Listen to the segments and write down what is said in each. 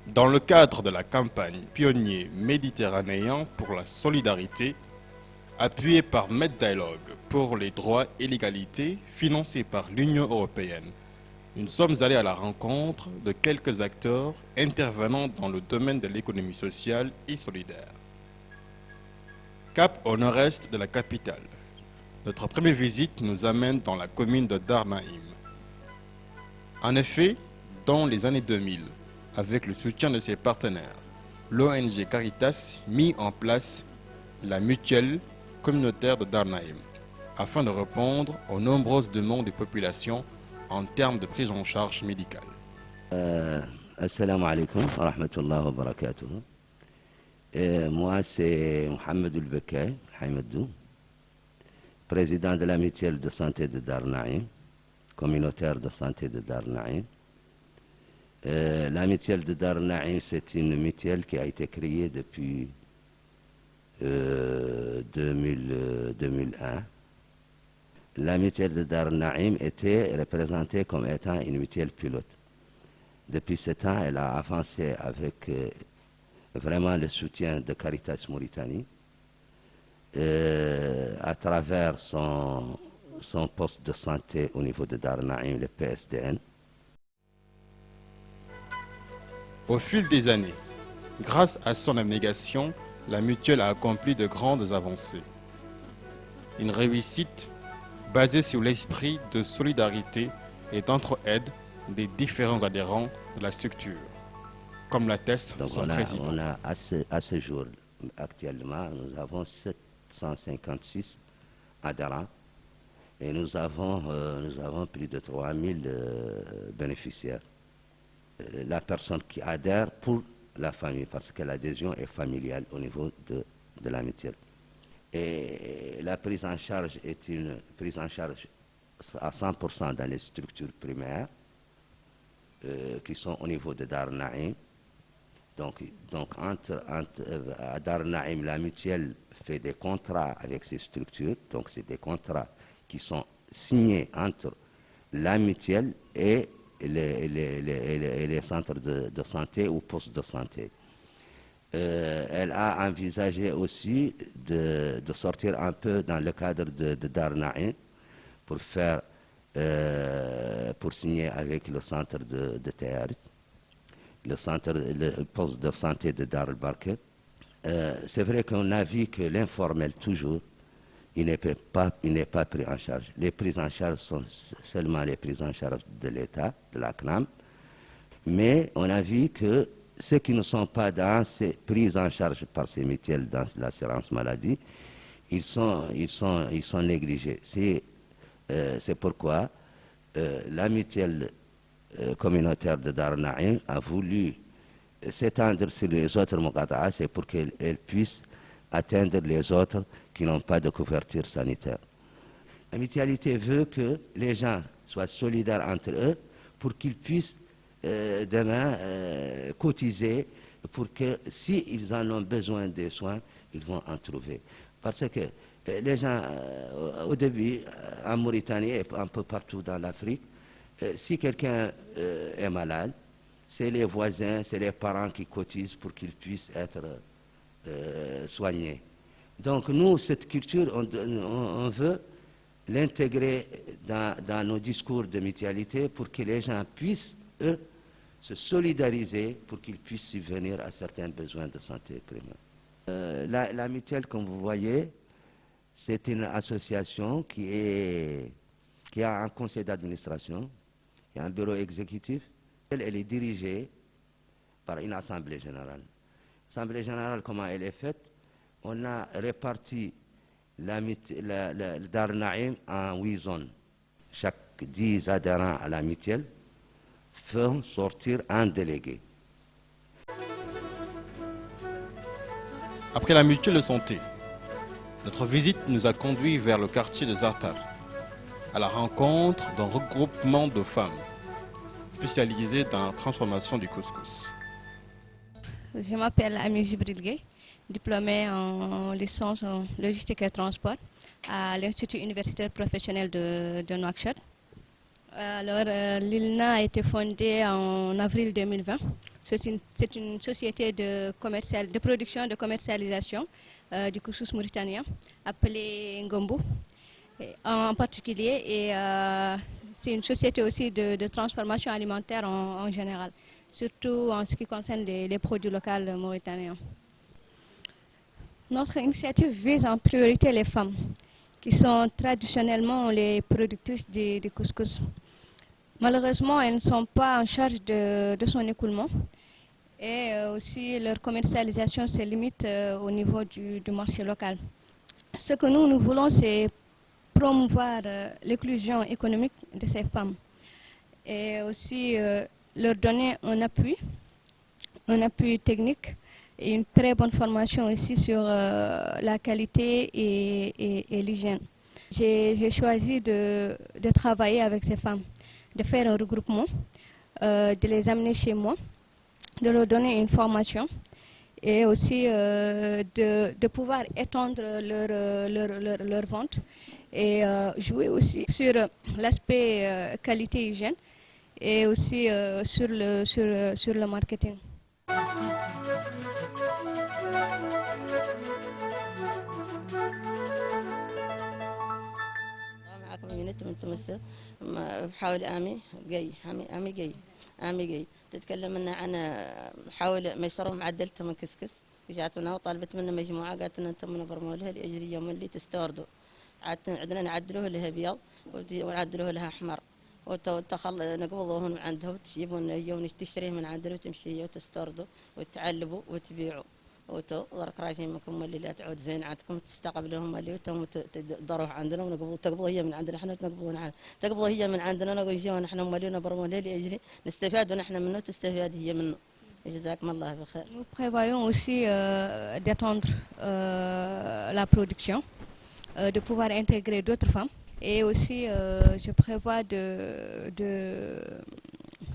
Dans le cadre de la campagne Pionniers méditerranéens pour la solidarité, appuyée par MedDialogue pour les droits et l'égalité, financée par l'Union européenne, nous sommes allés à la rencontre de quelques acteurs intervenant dans le domaine de l'économie sociale et solidaire. Cap au nord-est de la capitale. Notre première visite nous amène dans la commune de Darnaïm. En effet, dans les années 2000, avec le soutien de ses partenaires, l'ONG Caritas mit en place la mutuelle communautaire de Darnaïm afin de répondre aux nombreuses demandes des populations en termes de prise en charge médicale. Assalamu alaikum wa rahmatullahi wa barakatuh. Moi, c'est Mohamed El-Bekay, Hamedou, président de la mutuelle de santé de Darnaïm, communautaire de santé de Darnaïm. La mutuelle de Darnaïm, c'est une mutuelle qui a été créée depuis 2001. La mutuelle de Darnaïm était représentée comme étant une mutuelle pilote. Depuis ce temps, elle a avancé avec vraiment le soutien de Caritas Mauritanie à travers son poste de santé au niveau de Darnaïm, le PSDN. Au fil des années, grâce à son abnégation, la mutuelle a accompli de grandes avancées. Une réussite basée sur l'esprit de solidarité et d'entraide des différents adhérents de la structure, comme l'atteste son président. On a à ce jour, actuellement, nous avons 756 adhérents et nous avons plus de 3000 bénéficiaires. La personne qui adhère pour la famille, parce que l'adhésion est familiale au niveau de la mutuelle. Et la prise en charge est une prise en charge à 100% dans les structures primaires qui sont au niveau de Darnaïm. Donc à Darnaïm, la mutuelle fait des contrats avec ces structures. Donc c'est des contrats qui sont signés entre la mutuelle et les centres de santé ou postes de santé. Elle a envisagé aussi de sortir un peu dans le cadre de Darnaïm pour signer avec le centre de Tayarit, le poste de santé de Dar el-Barke. C'est vrai qu'on a vu que l'informel, toujours, il n'est pas pris en charge. Les prises en charge sont seulement les prises en charge de l'État, de la CNAM. Mais on a vu que ceux qui ne sont pas dans ces prises en charge par ces mutuelles dans l'assurance maladie, ils sont négligés. C'est pourquoi la mutuelle communautaire de Darnaïm a voulu s'étendre sur les autres Muqata'a, c'est pour qu'elle puisse atteindre les autres qui n'ont pas de couverture sanitaire. La mutualité veut que les gens soient solidaires entre eux pour qu'ils puissent demain cotiser pour que s'ils en ont besoin des soins, ils vont en trouver. Parce que les gens, au début, en Mauritanie et un peu partout dans l'Afrique, si quelqu'un est malade, c'est les voisins, c'est les parents qui cotisent pour qu'ils puissent être soignés. Donc nous, cette culture, on veut l'intégrer dans nos discours de mutualité pour que les gens puissent, eux, se solidariser pour qu'ils puissent subvenir à certains besoins de santé primaire. La mutuelle, comme vous voyez, c'est une association qui a un conseil d'administration, qui a un bureau exécutif. Elle est dirigée par une assemblée générale. L'assemblée générale, comment elle est faite? On a réparti le Darnaïm en 8 zones. Chaque 10 adhérents à la mutuelle font sortir un délégué. Après la mutuelle de santé, notre visite nous a conduit vers le quartier de Zartar, à la rencontre d'un regroupement de femmes spécialisées dans la transformation du couscous. Je m'appelle Amie Jibril Gueye, diplômée en licence en logistique et transport à l'Institut universitaire professionnel de Nouakchott. Alors, l'ILNA a été fondée en avril 2020 C'est une société de production, de commercialisation du couscous mauritanien appelée Ngombo en particulier. Et c'est une société aussi de transformation alimentaire en général, surtout en ce qui concerne les produits locaux mauritaniens. Notre initiative vise en priorité les femmes, qui sont traditionnellement les productrices de couscous. Malheureusement, elles ne sont pas en charge de son écoulement et aussi leur commercialisation se limite au niveau du marché local. Ce que nous voulons, c'est promouvoir l'inclusion économique de ces femmes et aussi leur donner un appui technique et une très bonne formation aussi sur la qualité et l'hygiène. J'ai choisi de travailler avec ces femmes, de faire un regroupement, de les amener chez moi, de leur donner une formation et aussi de pouvoir étendre leur vente et jouer aussi sur l'aspect qualité-hygiène et aussi sur le marketing. من تمثل بحاول آمي جاي تتكلم لنا عن حاول ميسره معدلته من كسكس جاتنا وطالبت منا مجموعة قالت لنا انتم من برمولها لأجل يوم اللي تستوردوا عندنا نعدلوه لها بيض ونعدلوه لها أحمر نقبضوهن من عنده وتجيبون يوم تشتريه من عنده وتمشي وتستوردوا وتعلبوا وتبيعوا ضرك راجين منكم اللي لا تعود زين عندكم تستقبلوهم اللي تضروه عندنا ونقبضوا هي من عندنا احنا تقبضوا هي من عندنا نجيون نحن مولينا برمولها لأجل نستفاد ونحن منه تستفاد هي منه. جزاكم الله بخير. Nous prévoyons aussi d'étendre la production, de pouvoir intégrer d'autres femmes et aussi je prévois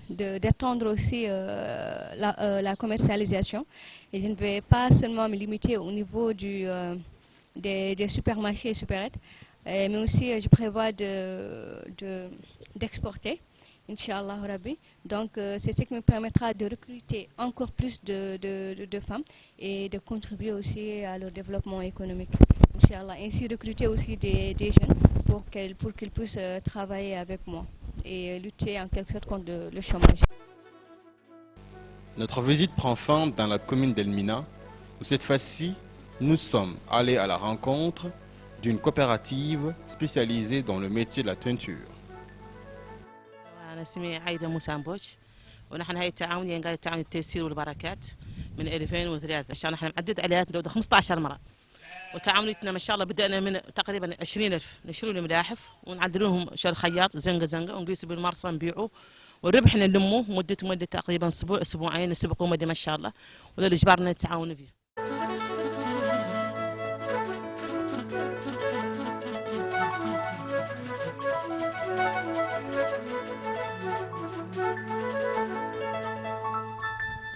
d'étendre aussi la commercialisation et je ne vais pas seulement me limiter au niveau des supermarchés et supérettes, mais aussi je prévois d'exporter, Inch'Allah Rabbi. Donc c'est ce qui me permettra de recruter encore plus de femmes et de contribuer aussi à leur développement économique. Inch'Allah, ainsi recruter aussi des jeunes pour qu'ils puissent travailler avec moi et lutter en quelque sorte contre le chômage. Notre visite prend fin dans la commune d'Elmina, où cette fois-ci, nous sommes allés à la rencontre d'une coopérative spécialisée dans le métier de la teinture. أنا اسمي عايدة موسى مبوش ونحن هاي التعاونية قاعدة تعاون التيسير والبركات من 2003 عشان نحن معدد عليها 15 مرة وتعاونيتنا ما شاء الله بدأنا من تقريبا 20,000 نشروا الملاحف ونعدلوهم شر خياط زنقة ونقيسوا بالمرصى نبيعوه والربح نلموه مدة تقريبا أسبوعين نسبقوا مدة ما شاء الله وهذا اللي جبرنا نتعاون فيه.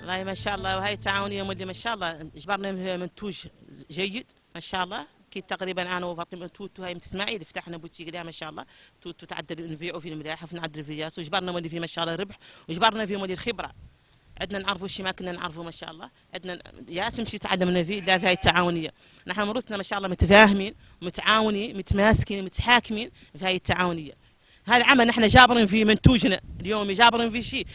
والله ما شاء الله وهي التعاونية مدة ما شاء الله جبرنا منتوج جيد ما شاء الله كي تقريبا انا وفاطمه توتو هاي تسمعي اللي فتحنا بوتيك لها ما شاء الله توتو تعدل نبيعوا في الملاحف نعدل في الياس وجبرنا مودي في ما شاء الله ربح وجبرنا في مودي الخبره عندنا نعرفوا شيء ما كنا نعرفه ما شاء الله عندنا يا تمشي تعلمنا فيه لا في هاي التعاونيه نحن مرسنا ما شاء الله متفاهمين متعاونين متماسكين متحاكمين في هاي التعاونيه. هذا العمل نحن جابرين فيه منتوجنا اليوم جابرين فيه شيء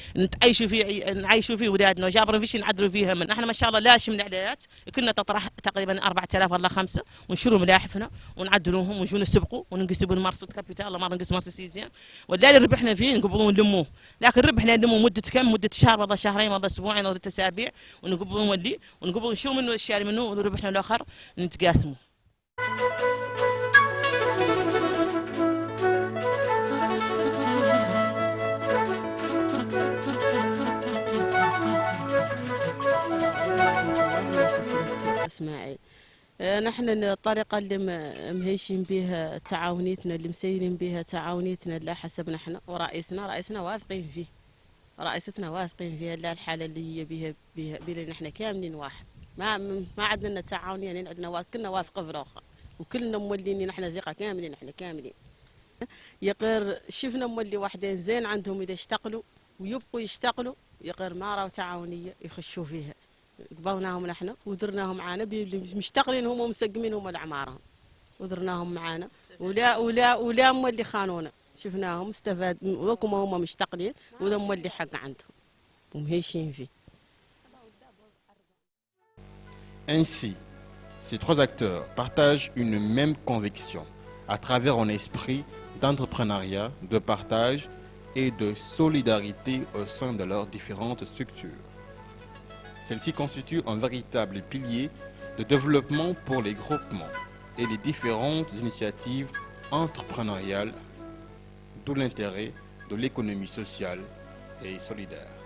نعيشوا فيه ولادنا وجابرين فيه شيء نعدلوا فيه هم. نحن ما شاء الله لاشم الاعلانات كنا تطرح تقريبا 4,000 ولا 5 ونشروا ملاحفنا ونعدلوهم ونجون نسبقوا وننقسموا المرصد كابيتال الله ما ننقسم مرصد سيزيان ولا اللي ربحنا فيه نقبضوه نلموه لكن ربحنا نلموه مده كم مده شهر ولا شهرين ولا اسبوعين ولا 3 أسابيع ونقبضوه نولي ونقبضوا نشروا منه الاشياء منه وربحنا الاخر نتقاسموا. اسماعيل نحن الطريقة اللي مهيشين بها تعاونيتنا اللي مسيرين بها تعاونيتنا لا حسب نحن ورئيسنا واثقين فيه رئيستنا واثقين فيها لا الحالة اللي هي بها نحن كاملين واحد ما عندنا تعاونية عندنا كلنا واثقة في الآخر وكلنا مولين نحن ثقة كاملين نحن كاملين يقر شفنا مولي واحدين زين عندهم إذا اشتغلوا ويبقوا يشتغلوا غير ما راهو تعاونيه يخشوا فيها. قبضناهم نحن ودرناهم معانا مشتغلين هم ومسقمين هم لعمارهم ودرناهم معانا ولا هم اللي خانونا شفناهم استفاد وكم هم مشتغلين وذا هم اللي حق عندهم ومهيشين فيه. Ainsi, ces trois acteurs partagent une même conviction à travers un esprit d'entrepreneuriat, de partage et de solidarité au sein de leurs différentes structures. Celle-ci constitue un véritable pilier de développement pour les groupements et les différentes initiatives entrepreneuriales, d'où l'intérêt de l'économie sociale et solidaire.